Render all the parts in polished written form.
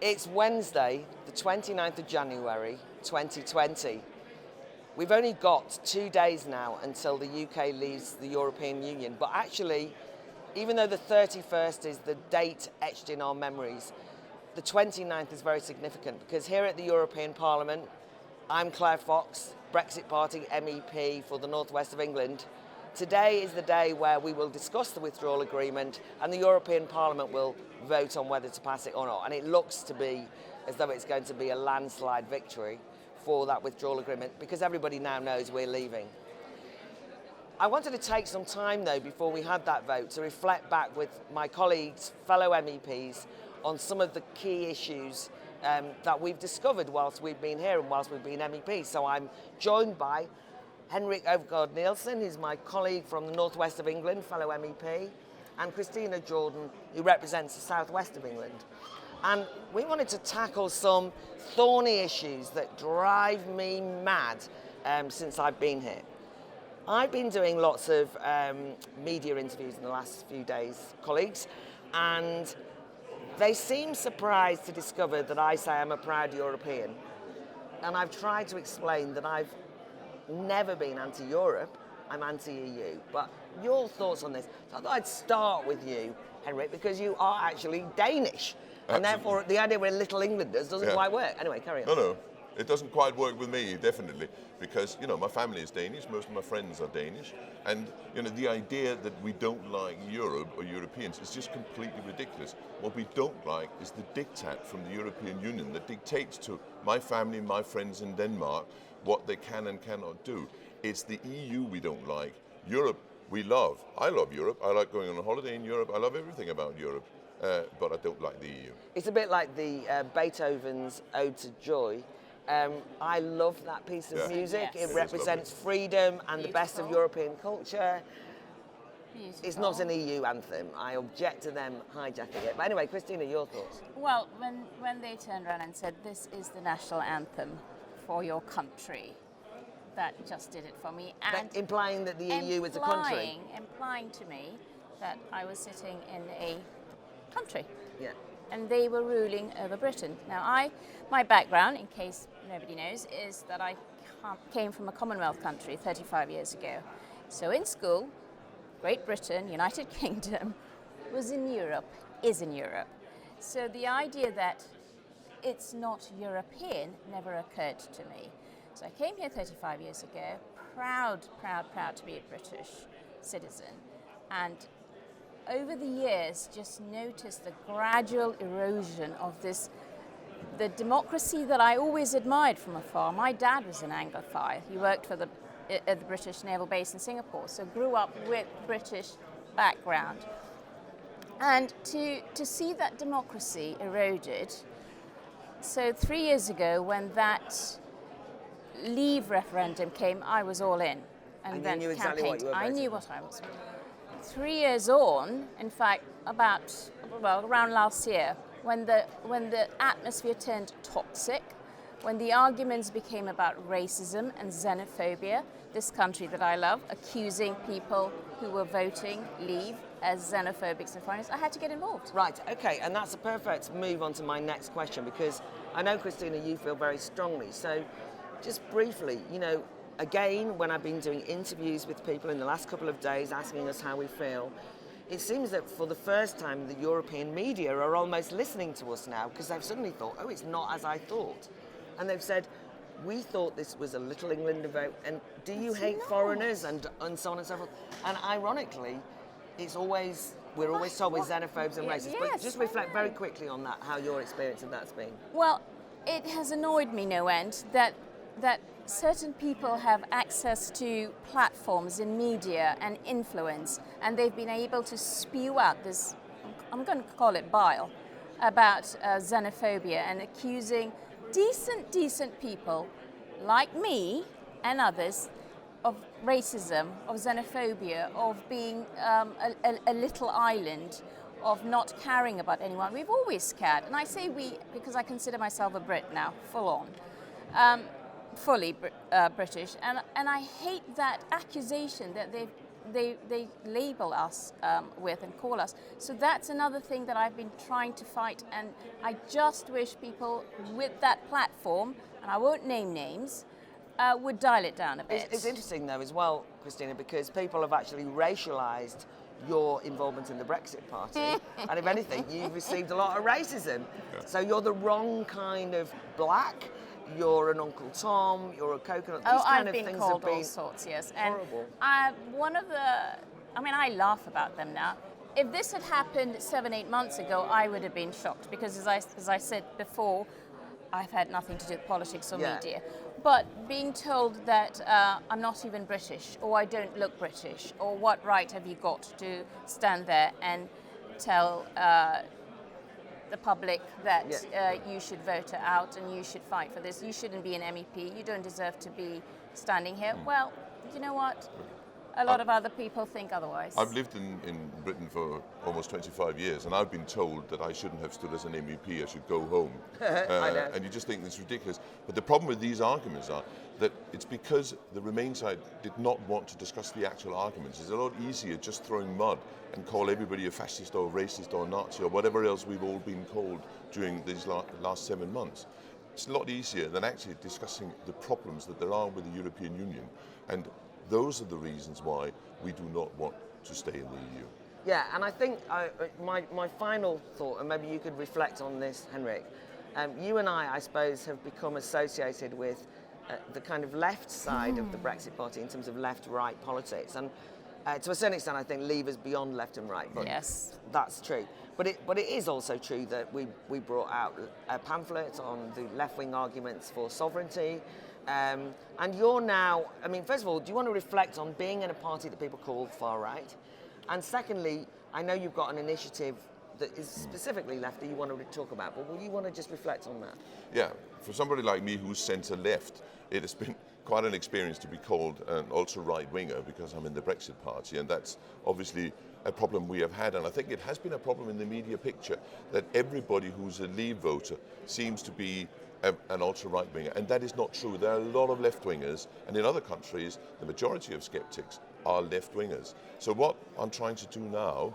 It's Wednesday, the 29th of January, 2020. We've only got 2 days now until the UK leaves the European Union, but actually, even though the 31st is the date etched in our memories, the 29th is very significant because here at the European Parliament, I'm Claire Fox, Brexit Party MEP for the Northwest of England. Today is the day where we will discuss the withdrawal agreement and the European Parliament will vote on whether to pass it or not. And it looks to be as though it's going to be a landslide victory for that withdrawal agreement because everybody now knows we're leaving. I wanted to take some time though before we had that vote to reflect back with my colleagues, fellow MEPs, on some of the key issues that we've discovered whilst we've been here and whilst we've been MEPs. So I'm joined by Henrik Overgaard-Nielsen, who's my colleague from the Northwest of England, fellow MEP, and Christina Jordan, who represents the Southwest of England. And we wanted to tackle some thorny issues that drive me mad since I've been here. I've been doing lots of media interviews in the last few days, colleagues, and they seem surprised to discover that I say I'm a proud European. And I've tried to explain that I've never been anti-Europe, I'm anti-EU. But your thoughts on this? So I thought I'd start with you, Henrik, because you are actually Danish. And therefore, the idea we're little Englanders doesn't quite work. Anyway, carry on. No, it doesn't quite work with me, definitely, because, my family is Danish, most of my friends are Danish, and, the idea that we don't like Europe or Europeans is just completely ridiculous. What we don't like is the diktat from the European Union that dictates to my family, my friends in Denmark, what they can and cannot do. It's the EU we don't like. Europe, we love. I love Europe. I like going on a holiday in Europe. I love everything about Europe. But I don't like the EU. It's a bit like the Beethoven's Ode to Joy. I love that piece of music. Yes. It represents freedom and the best of European culture. Beautiful. It's not an EU anthem. I object to them hijacking it. But anyway, Christina, your thoughts? Well, when they turned around and said, this is the national anthem for your country, that just did it for me. And implying that the EU is a country? Implying to me that I was sitting in a country. Yeah. And they were ruling over Britain. Now, my background, in case nobody knows, is that I came from a Commonwealth country 35 years ago. So in school, Great Britain, United Kingdom, was in Europe, is in Europe. So the idea that it's not European never occurred to me. So I came here 35 years ago, proud to be a British citizen. And over the years, just noticed the gradual erosion of the democracy that I always admired from afar. My dad was an Anglophile. He worked at the British Naval Base in Singapore, so grew up with British background. And to see that democracy eroded, so 3 years ago when that Leave referendum came, I was all in. And then knew exactly what you were I knew what I was. 3 years on, in fact, around last year, when the atmosphere turned toxic, when the arguments became about racism and xenophobia, this country that I love, accusing people who were voting Leave as xenophobics and foreigners, I had to get involved. Right, okay, and that's a perfect move on to my next question because I know, Christina, you feel very strongly. So just briefly, again, when I've been doing interviews with people in the last couple of days asking us how we feel, it seems that for the first time the European media are almost listening to us now because they've suddenly thought, oh, it's not as I thought. And they've said, we thought this was a little England vote, and do you hate foreigners and so on and so forth? And ironically, we're always told we're xenophobes and racists. Yes, but just reflect very quickly on that, how your experience of that's been. Well, it has annoyed me no end that certain people have access to platforms in media and influence, and they've been able to spew out this, I'm going to call it bile, about xenophobia and accusing decent people like me and others of racism, of xenophobia, of being a little island, of not caring about anyone. We've always cared, and I say we because I consider myself a Brit now, full on. Fully British, and I hate that accusation that they label us with and call us. So that's another thing that I've been trying to fight, and I just wish people with that platform, and I won't name names, would dial it down a bit. It's interesting though as well, Christina, because people have actually racialised your involvement in the Brexit Party, and if anything, you've received a lot of racism. Yeah. So you're the wrong kind of black. You're an Uncle Tom. You're a coconut. These I've kind of been things called have been all sorts, yes. horrible. And I laugh about them now. If this had happened 7-8 months ago, I would have been shocked because, as I said before, I've had nothing to do with politics or media. But being told that I'm not even British, or I don't look British, or what right have you got to stand there and tell the public that you should vote her out and you should fight for this, you shouldn't be an MEP, you don't deserve to be standing here. Well, you know what? A lot of other people think otherwise. I've lived in Britain for almost 25 years, and I've been told that I shouldn't have stood as an MEP, I should go home. I know. And you just think it's ridiculous. But the problem with these arguments are that it's because the Remain side did not want to discuss the actual arguments. It's a lot easier just throwing mud and call everybody a fascist or racist or Nazi or whatever else we've all been called during these last 7 months. It's a lot easier than actually discussing the problems that there are with the European Union. And those are the reasons why we do not want to stay in the EU. Yeah, and I think my final thought, and maybe you could reflect on this, Henrik. You and I suppose, have become associated with the kind of left side of the Brexit Party in terms of left-right politics. And to a certain extent, I think Leave is beyond left and right. But yes, that's true. But it is also true that we brought out a pamphlet on the left-wing arguments for sovereignty. And you're now, I mean, first of all, do you want to reflect on being in a party that people call far right? And secondly, I know you've got an initiative that is specifically left that you want to talk about, but will you want to just reflect on that? Yeah, for somebody like me who's centre-left, it has been quite an experience to be called an ultra-right-winger because I'm in the Brexit Party, and that's obviously a problem we have had, and I think it has been a problem in the media picture that everybody who's a Leave voter seems to be an ultra-right winger, and that is not true. There are a lot of left-wingers, and in other countries, the majority of skeptics are left-wingers. So what I'm trying to do now,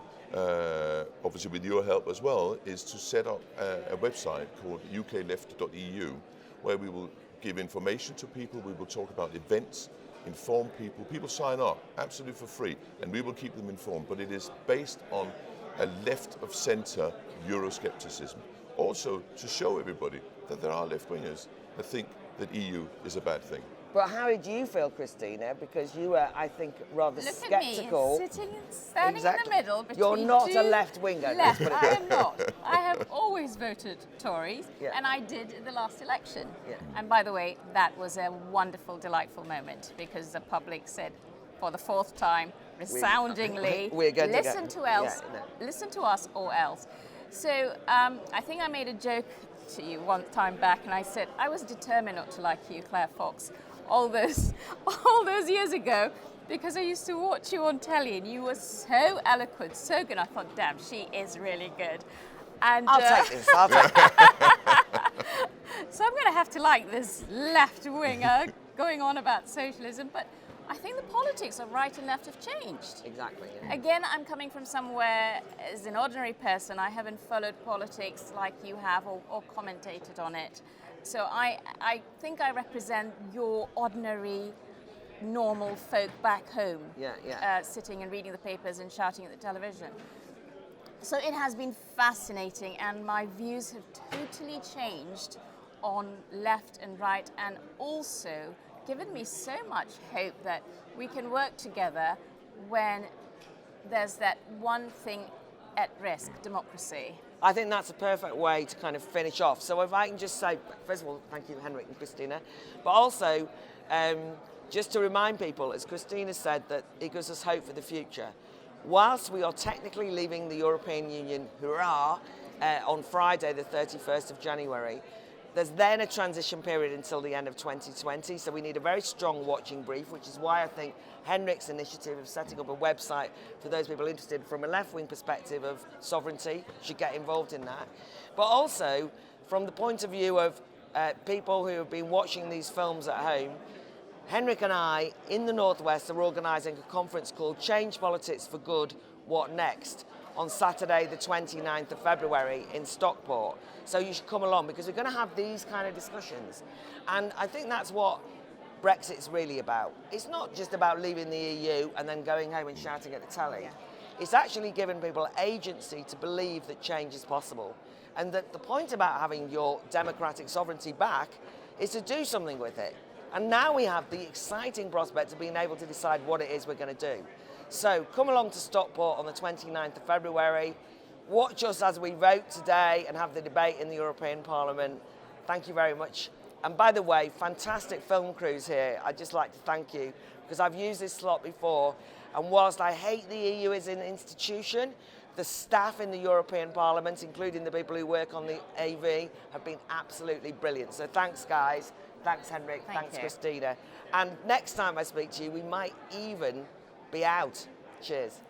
obviously with your help as well, is to set up a website called ukleft.eu, where we will give information to people, we will talk about events, inform people. People sign up absolutely for free, and we will keep them informed, but it is based on a left-of-centre Euroscepticism. Also, to show everybody that there are left-wingers that think that EU is a bad thing. But how did you feel, Christina? Because you were, I think, rather sceptical. Look at me, standing in the middle between You're not two a left-winger. Left, I am not. I have always voted Tories, Yeah. and I did in the last election. Yeah. And by the way, that was a wonderful, delightful moment because the public said, for the fourth time, resoundingly, we're going listen to to else, listen to us or else. So I think I made a joke to you one time back, and I said I was determined not to like you, Claire Fox, all those years ago, because I used to watch you on telly, and you were so eloquent, so good. I thought, damn, she is really good. And I'll take this. I'll take it. so I'm going to have to like this left winger going on about socialism, but I think the politics of right and left have changed. Exactly. Yeah. Again, I'm coming from somewhere, as an ordinary person, I haven't followed politics like you have or commentated on it. So I think I represent your ordinary, normal folk back home, sitting and reading the papers and shouting at the television. So it has been fascinating, and my views have totally changed on left and right, and also given me so much hope that we can work together when there's that one thing at risk, democracy. I think that's a perfect way to kind of finish off. So if I can just say, first of all, thank you, Henrik and Christina, but also just to remind people, as Christina said, that it gives us hope for the future. Whilst we are technically leaving the European Union, hurrah, on Friday, the 31st of January, there's then a transition period until the end of 2020, so we need a very strong watching brief, which is why I think Henrik's initiative of setting up a website for those people interested from a left-wing perspective of sovereignty should get involved in that. But also, from the point of view of people who have been watching these films at home, Henrik and I, in the Northwest, are organising a conference called Change Politics for Good, What Next? On Saturday, the 29th of February in Stockport. So you should come along because we're going to have these kind of discussions. And I think that's what Brexit's really about. It's not just about leaving the EU and then going home and shouting at the telly. Yeah. It's actually giving people agency to believe that change is possible. And that the point about having your democratic sovereignty back is to do something with it. And now we have the exciting prospect of being able to decide what it is we're going to do. So come along to Stockport on the 29th of February. Watch us as we vote today and have the debate in the European Parliament. Thank you very much. And by the way, fantastic film crews here. I'd just like to thank you because I've used this slot before. And whilst I hate the EU as an institution, the staff in the European Parliament, including the people who work on the AV, have been absolutely brilliant. So thanks, guys. Thanks, Henrik. Thanks, Christina. And next time I speak to you, we might even be out. Cheers.